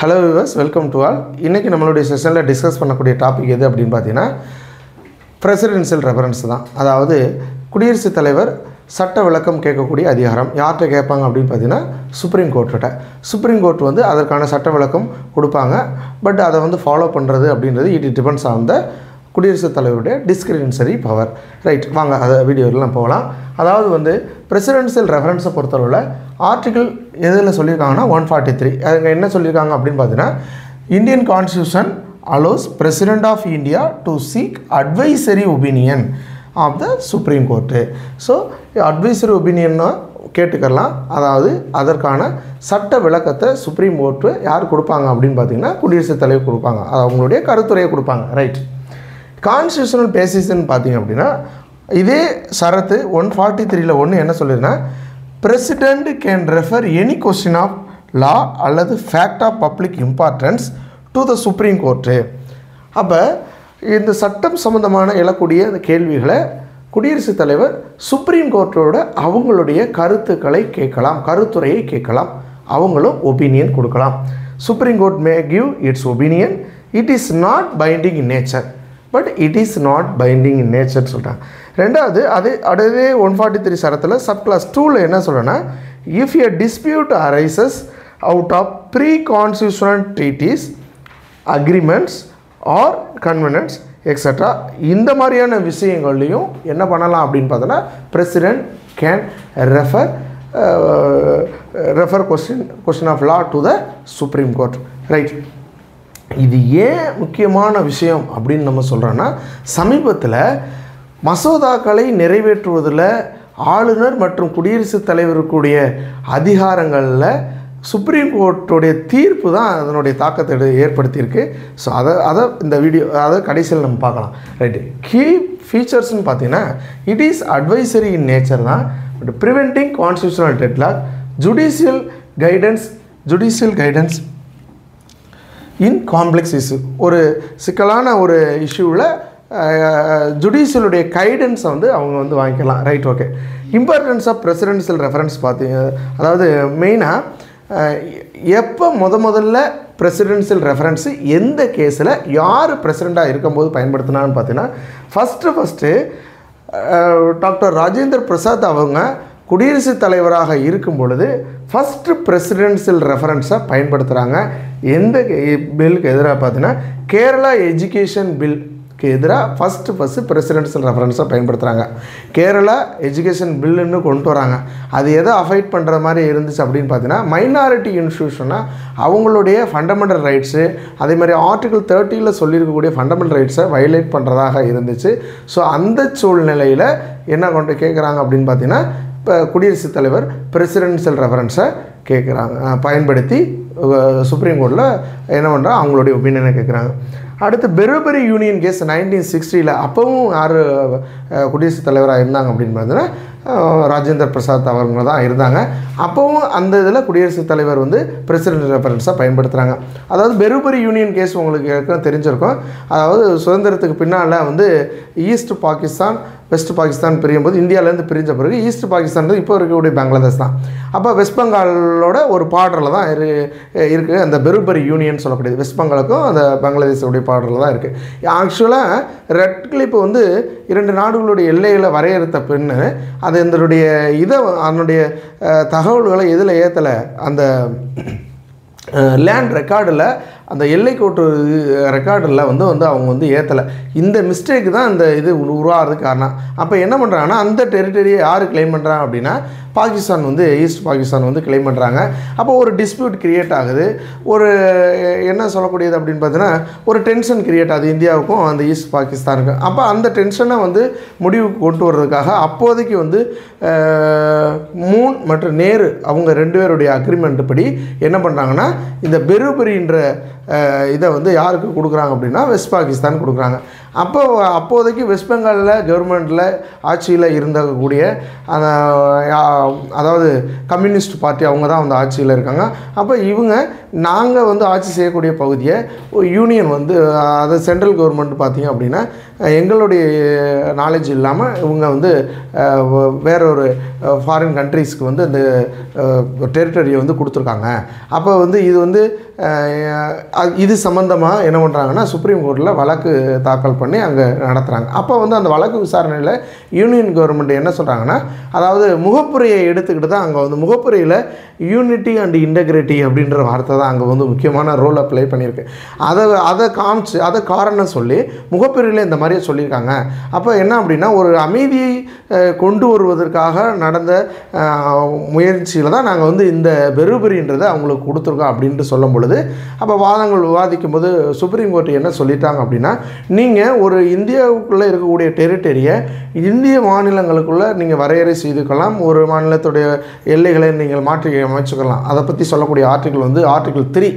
Hello viewers, welcome to all. இன்னைக்கு நம்மளுடைய செஷனில் டிஸ்கஸ் பண்ணக்கூடிய டாபிக் எது அப்படின்னு பார்த்தீங்கன்னா பிரசிடென்ஷியல் ரெஃபரன்ஸ் தான். அதாவது குடியரசுத் தலைவர் சட்ட விளக்கம் கேட்கக்கூடிய அதிகாரம் யார்கிட்ட கேட்பாங்க அப்படின்னு பார்த்தீங்கன்னா சுப்ரீம் கோர்ட்டிட்ட. சுப்ரீம் கோர்ட் வந்து அதற்கான சட்ட விளக்கம் கொடுப்பாங்க. பட் அதை வந்து ஃபாலோ பண்ணுறது அப்படின்றது இட் டிபெண்ட்ஸ் ஆன் த குடியரசுத் தலைவருடைய டிஸ்கிரிமினரி பவர். ரைட், வாங்க அதை வீடியோலாம் போகலாம். அதாவது வந்து பிரசிடென்ஷியல் ரெஃபரன்ஸை பொறுத்தளவில் ஆர்டிகிள் எதில் சொல்லியிருக்காங்கன்னா 143. அதுங்க என்ன சொல்லியிருக்காங்க அப்படின்னு பார்த்தீங்கன்னா, Indian constitution allows president of India to seek advisory opinion of the supreme court. So advisory ஒப்பீனியன்னா கேட்டுக்கலாம். அதாவது அதற்கான சட்ட விளக்கத்தை சுப்ரீம் கோர்ட்டு யார் கொடுப்பாங்க அப்படின்னு பார்த்தீங்கன்னா குடியரசுத் தலைவர் கொடுப்பாங்க. அது அவங்களுடைய கருத்துரையை கொடுப்பாங்க. ரைட், கான்ஸ்டியூஷனல் பேசிஸ்ன்னு பார்த்தீங்க அப்படின்னா இதே சரத்து 143ல் ஒன்று என்ன சொல்லிருன்னா, president can refer any question of law அல்லது fact of public importance to the supreme court. அப்போ இந்த சட்டம் சம்பந்தமான எழக்கூடிய இந்த கேள்விகளை குடியரசுத் தலைவர் சுப்ரீம் கோர்ட்டோட அவங்களுடைய கருத்துக்களை கேட்கலாம், கருத்துரையை கேட்கலாம், அவங்களும் ஒப்பீனியன் கொடுக்கலாம். Supreme court may give its opinion. It is not binding in nature, but it is not binding in நேச்சர்னு சொல்கிறாங்க. ரெண்டாவது அதே 143 சரத்தில் சப்கிளாஸ் 2ல் என்ன சொல்கிறேன்னா, if a dispute arises out of pre constitutional treaties agreements or covenants extra, இந்த மாதிரியான விஷயங்கள்லையும் என்ன பண்ணலாம் அப்படின்னு பார்த்தோன்னா, president can refer question of law to the supreme court. Right, இது ஏன் முக்கியமான விஷயம் அப்படின்னு நம்ம சொல்கிறோன்னா, சமீபத்தில் மசோதாக்களை நிறைவேற்றுவதில் ஆளுநர் மற்றும் குடியரசுத் தலைவருக்குடைய அதிகாரங்களில் சுப்ரீம் கோர்ட்டுடைய தீர்ப்பு தான் அதனுடைய தாக்கத்தை ஏற்படுத்தியிருக்கு. ஸோ அதை இந்த அதை கடைசியில் நம்ம பார்க்கலாம். ரைட்டு, கீ ஃபீச்சர்ஸ்ன்னு பார்த்தீங்கன்னா it is advisory in nature தான், but preventing constitutional deadlock, judicial guidance in complex issue. ஒரு சிக்கலான ஒரு இஷ்யூவில் ஜுடிஷியலுடைய கைடன்ஸை வந்து அவங்க வந்து வாங்கிக்கலாம். Right, okay. Importance of presidential reference பார்த்தீங்க, அதாவது மெயினாக எப்போ முதல்ல பிரசிடென்ஷியல் ரெஃபரன்ஸு எந்த கேஸில் யார் பிரசிடெண்ட்டாக இருக்கும்போது பயன்படுத்தினான்னு பார்த்தீங்கன்னா, ஃபஸ்ட்டு டாக்டர் ராஜேந்திர பிரசாத் அவங்க குடியரசுத் தலைவராக இருக்கும் பொழுது ஃபஸ்ட்டு பிரசிடென்ஷியல் ரெஃபரன்ஸை பயன்படுத்துகிறாங்க. எந்த பில்லுக்கு எதிராக பார்த்தீங்கன்னா, கேரளா எஜுகேஷன் பில்லுக்கு எதிராக ஃபஸ்ட்டு பிரசிடென்ஷியல் ரெஃபரன்ஸை பயன்படுத்துகிறாங்க. கேரளா எஜுகேஷன் பில்லுன்னு கொண்டு வராங்க. அது எதை அஃபெக்ட் பண்ணுற மாதிரி இருந்துச்சு அப்படின்னு பார்த்தீங்கன்னா, மைனாரிட்டி இன்ஸ்டியூஷனாக அவங்களுடைய ஃபண்டமெண்டல் ரைட்ஸு, அதே மாதிரி ஆர்டிகிள் 30ல் சொல்லியிருக்கக்கூடிய ஃபண்டமெண்டல் ரைட்ஸை வயலேட் பண்ணுறதாக இருந்துச்சு. ஸோ அந்த சூழ்நிலையில் என்ன கொண்டு கேட்குறாங்க அப்படின்னு பார்த்தீங்கன்னா, இப்போ குடியரசுத் தலைவர் பிரசிடென்ஷியல் ரெஃபரன்ஸை பயன்படுத்தி சுப்ரீம் கோர்ட்டில் என்ன பண்ணுறா அவங்களுடைய ஒப்பீனியனை கேட்குறாங்க. அடுத்து பெருபரி யூனியன் கேஸ் 1960ல் அப்போவும் யார் குடியரசுத் தலைவராக இருந்தாங்க அப்படின்னு பார்த்தீங்கன்னா ராஜேந்திர பிரசாத் அவங்க தான் இருந்தாங்க. அப்போவும் அந்த இதில் குடியரசுத் தலைவர் வந்து பிரசிடென்ட் ரெஃபரன்ஸாக பயன்படுத்துகிறாங்க. அதாவது பெருபரி யூனியன் கேஸ் உங்களுக்கு ஏற்கனவே தெரிஞ்சிருக்கும். அதாவது சுதந்திரத்துக்கு பின்னால் வந்து ஈஸ்ட் பாகிஸ்தான் வெஸ்ட் பாகிஸ்தான் பிரியும் போது இந்தியாவிலேருந்து பிரிஞ்ச பிறகு ஈஸ்ட் பாகிஸ்தான் இப்போ இருக்கக்கூடிய பங்களாதேஷ் தான். அப்போ வெஸ்ட் பெங்காலோட ஒரு பார்டரில் தான் இருக்குது அந்த பெருபரி யூனியன் சொல்லக்கூடியது. வெஸ்ட் பெங்காலுக்கும் அந்த பங்களாதேஷோடைய பார்டரில் தான் இருக்குது. ஆக்சுவலாக ரெட் கிளிப் வந்து 2 நாடுகளுடைய எல்லைகளை வரையறுத்த பின்னு அது இதனுடைய அதனுடைய தகவல்களை எதில் ஏற்றலை, அந்த லேண்ட் ரெக்கார்டில், அந்த எல்லைக்கோட்டு ரெக்கார்டில் வந்து அவங்க வந்து ஏற்றலை. இந்த மிஸ்டேக் தான் இந்த இது உருவாகிறதுக்கு காரணம். அப்போ என்ன பண்ணுறாங்கன்னா, அந்த டெரிட்டரியை யார் கிளைம் பண்ணுறாங்க அப்படின்னா பாகிஸ்தான் வந்து ஈஸ்ட் பாகிஸ்தான் வந்து கிளைம் பண்ணுறாங்க. அப்போ ஒரு டிஸ்பியூட் கிரியேட் ஆகுது. ஒரு என்ன சொல்லக்கூடியது அப்படின்னு பார்த்தீங்கன்னா, ஒரு டென்ஷன் கிரியேட் ஆகுது இந்தியாவுக்கும் அந்த ஈஸ்ட் பாகிஸ்தானுக்கும். அப்போ அந்த டென்ஷனை வந்து முடிவுக்கு கொண்டு வர்றதுக்காக அப்போதைக்கு வந்து மூன் மற்றும் நேரு அவங்க 2 பேருடைய அக்ரிமெண்ட் படி என்ன பண்ணுறாங்கன்னா, இந்த பெருபரின்ற இதை வந்து யாருக்கு கொடுக்குறாங்க அப்படின்னா வெஸ்ட் பாகிஸ்தான் கொடுக்குறாங்க. அப்போதைக்கு வெஸ்ட் பெங்காலில் கவர்மெண்ட்டில் ஆட்சியில் இருந்தக்கூடிய அதாவது கம்யூனிஸ்ட் பார்ட்டி அவங்க தான் வந்து ஆட்சியில் இருக்காங்க. அப்போ இவங்க நாங்கள் வந்து ஆட்சி செய்யக்கூடிய பகுதியை யூனியன் வந்து அது சென்ட்ரல் கவர்மெண்ட் பார்த்திங்க அப்படின்னா எங்களுடைய நாலேஜ் இல்லாமல் இவங்க வந்து வேறொரு ஃபாரின் கண்ட்ரீஸ்க்கு வந்து இந்த டெரிட்டரியை வந்து கொடுத்துருக்காங்க. அப்போ வந்து இது வந்து இது சம்மந்தமாக என்ன பண்ணுறாங்கன்னா சுப்ரீம் கோர்ட்டில் வழக்கு தாக்கல் பண்ணி அங்கே நடத்துகிறாங்க. அப்போ வந்து அந்த வழக்கு விசாரணையில் யூனியன் கவர்மெண்ட் என்ன சொல்கிறாங்கன்னா, அதாவது முகப்புரையை எடுத்துக்கிட்டு தான் அங்கே வந்து முகப்புரையில் யூனிட்டி அண்ட் இன்டெகிரிட்டி அப்படின்ற வார்த்தை தான் அங்கே வந்து முக்கியமான ரோலை ப்ளே பண்ணியிருக்கு. அதை காரணம் சொல்லி முகப்புரையில் இந்த மாதிரியே சொல்லியிருக்காங்க. அப்போ என்ன அப்படின்னா ஒரு அமைதியை கொண்டு வருவதற்காக நடந்த முயற்சியில் தான் நாங்கள் வந்து இந்த பெறுபரின்றதை அவங்களுக்கு கொடுத்துருக்கோம் அப்படின்ட்டு சொல்லும் பொழுது அப்போ வாதங்கள் விவாதிக்கும் போது சுப்ரீம் கோர்ட் என்ன சொல்லிட்டாங்க அப்படின்னா, நீங்கள் ஒரு இந்தியாவுக்குள்ளே இருக்கக்கூடிய டெரிட்டரியை இந்திய மாநிலங்களுக்குள்ளே நீங்கள் வரையறை செய்துக்கலாம், ஒரு மாநிலத்துடைய எல்லைகளை நீங்கள் மாற்றி அமைச்சுக்கலாம். அதை பற்றி சொல்லக்கூடிய ஆர்டிக்கிள் வந்து ஆர்டிக்கிள் 3.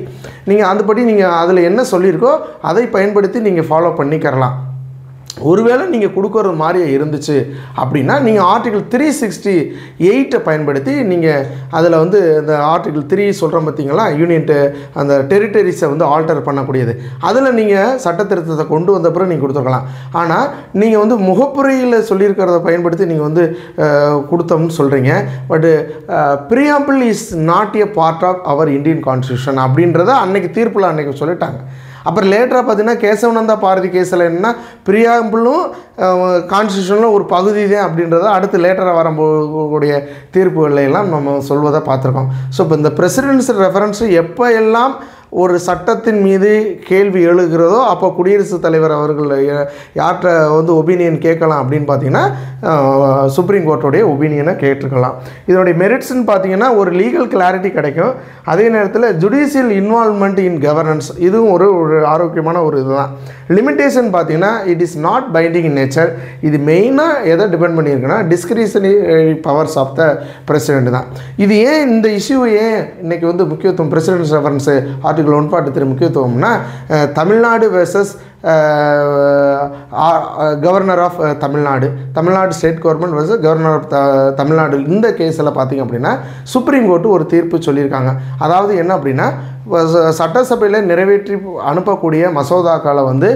நீங்கள் அதுபடி நீங்கள் அதில் என்ன சொல்லியிருக்கோ அதை பயன்படுத்தி நீங்கள் ஃபாலோ பண்ணிக்கிறலாம். ஒருவேளை நீங்கள் கொடுக்குறது மாதிரியே இருந்துச்சு அப்படின்னா நீங்கள் ஆர்டிக்கிள் 368 பயன்படுத்தி நீங்கள் அதில் வந்து இந்த ஆர்டிக்கிள் 3 சொல்கிறோம் பார்த்தீங்களா, யூனியன்ட்டு அந்த டெரிட்டரிஸை வந்து ஆல்டர் பண்ணக்கூடியது, அதில் நீங்கள் சட்டத்திருத்தத்தை கொண்டு வந்த பிறகு நீங்கள் கொடுத்துருக்கலாம். ஆனால் நீங்கள் வந்து முகப்புரையில் சொல்லியிருக்கிறத பயன்படுத்தி நீங்கள் வந்து கொடுத்தோம்னு சொல்கிறீங்க. But preamble is not a part of our Indian constitution அப்படின்றத அன்றைக்கி தீர்ப்பில் அன்றைக்கி சொல்லிட்டாங்க. அப்புறம் லேட்டராக பார்த்தீங்கன்னா கேசவனந்தா பாரதி கேஸில் என்ன ப்ரியாம்பிளும் கான்ஸ்டியூஷனில் ஒரு பகுதி தான் அப்படின்றத அடுத்து லேட்டராக வரக்கூடிய தீர்ப்புகளெல்லாம் நம்ம சொல்வதை பார்த்துருக்கோம். ஸோ இப்போ இந்த பிரசிடென்ஷியல் ரெஃபரன்ஸு எப்போ எல்லாம் ஒரு சட்டத்தின் மீது கேள்வி எழுகிறதோ அப்போ குடியரசுத் தலைவர் அவர்கள் யார்கிட்ட வந்து ஒப்பீனியன் கேட்கலாம் அப்படின்னு பார்த்தீங்கன்னா சுப்ரீம் கோர்ட்டோடைய ஒப்பீனியனை கேட்டுருக்கலாம். இதனுடைய மெரிட்ஸ்ன்னு பார்த்தீங்கன்னா ஒரு லீகல் கிளாரிட்டி கிடைக்கும். அதே நேரத்தில் ஜுடிஷியல் இன்வால்வ்மெண்ட் இன் கவர்னன்ஸ் இதுவும் ஒரு ஆரோக்கியமான ஒரு இதுதான். லிமிட்டேஷன் பார்த்தீங்கன்னா it is not binding in nature. இது மெயினாக எதை டிபெண்ட் பண்ணியிருக்குன்னா discretionary powers of the president தான். இது ஏன் இந்த இஷ்யூ ஏன் இன்றைக்கி வந்து முக்கியத்துவம் பிரசிடென்ட் ரெஃபரன்ஸு ஆர்டிகல் 143 முக்கியத்துவம்னா Tamil Nadu versus governor of Tamil Nadu state government versus governor of Tamil Nadu இந்த கேஸில் பார்த்திங்க அப்படின்னா சுப்ரீம் கோர்ட்டு ஒரு தீர்ப்பு சொல்லியிருக்காங்க. அதாவது என்ன அப்படின்னா சட்டசபையில் நிறைவேற்றி அனுப்பக்கூடிய மசோதாக்களை வந்து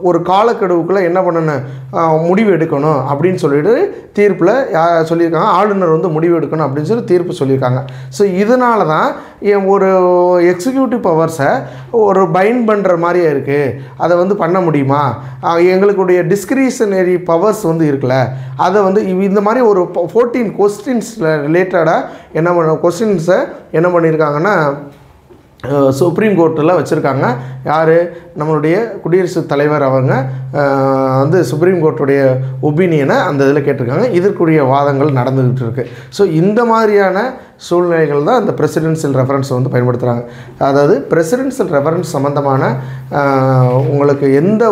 ஒரு காலக்கெடுவுக்குள்ளே என்ன பண்ணணும் முடிவு எடுக்கணும் அப்படின்னு சொல்லிட்டு தீர்ப்பில் சொல்லியிருக்காங்க. ஆளுநர் வந்து முடிவு எடுக்கணும் அப்படின்னு சொல்லி தீர்ப்பு சொல்லியிருக்காங்க. ஸோ இதனால தான் ஒரு எக்ஸிக்யூட்டிவ் பவர்ஸை ஒரு பைண்ட் பண்ணுற மாதிரியே இருக்குது. அதை வந்து பண்ண முடியுமா, எங்களுடைய டிஸ்கிரிஷனரி பவர்ஸ் வந்து இருக்குல்ல, அதை வந்து இந்த மாதிரி ஒரு 14 கொஸ்டின்ஸில் ரிலேட்டடாக கொஸ்டின்ஸை என்ன பண்ணியிருக்காங்கன்னா சுப்ரீம் கோர்ட்டில் வச்சுருக்காங்க. யார் நம்மளுடைய குடியரசுத் தலைவர் அவங்க வந்து சுப்ரீம் கோர்ட்டுடைய ஒப்பீனியனை அந்த இதில் கேட்டிருக்காங்க. இதற்குரிய வாதங்கள் நடந்துக்கிட்டு இருக்குது. ஸோ இந்த மாதிரியான சூழ்நிலைகள் தான் இந்த பிரசிடென்ஷியல் ரெஃபரன்ஸை வந்து பயன்படுத்துகிறாங்க. அதாவது பிரசிடென்ஷியல் ரெஃபரன்ஸ் சம்மந்தமான உங்களுக்கு எந்த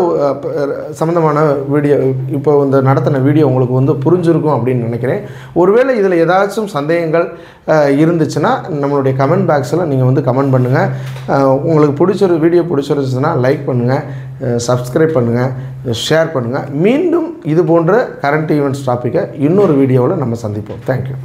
சம்மந்தமான வீடியோ இப்போ இந்த நடத்தின வீடியோ உங்களுக்கு வந்து புரிஞ்சிருக்கும் அப்படின்னு நினைக்கிறேன். ஒருவேளை இதில் ஏதாச்சும் சந்தேகங்கள் இருந்துச்சுன்னா நம்மளுடைய கமெண்ட் பாக்ஸில் நீங்கள் வந்து கமெண்ட் பண்ணுங்கள். உங்களுக்கு வீடியோ பிடிச்சிருந்துச்சுன்னா லைக் பண்ணுங்கள், சப்ஸ்கிரைப் பண்ணுங்கள், ஷேர் பண்ணுங்கள். மீண்டும் இது போன்ற கரண்ட் ஈவெண்ட்ஸ் டாப்பிக்கை இன்னொரு வீடியோவில் நம்ம சந்திப்போம். தேங்க்யூ.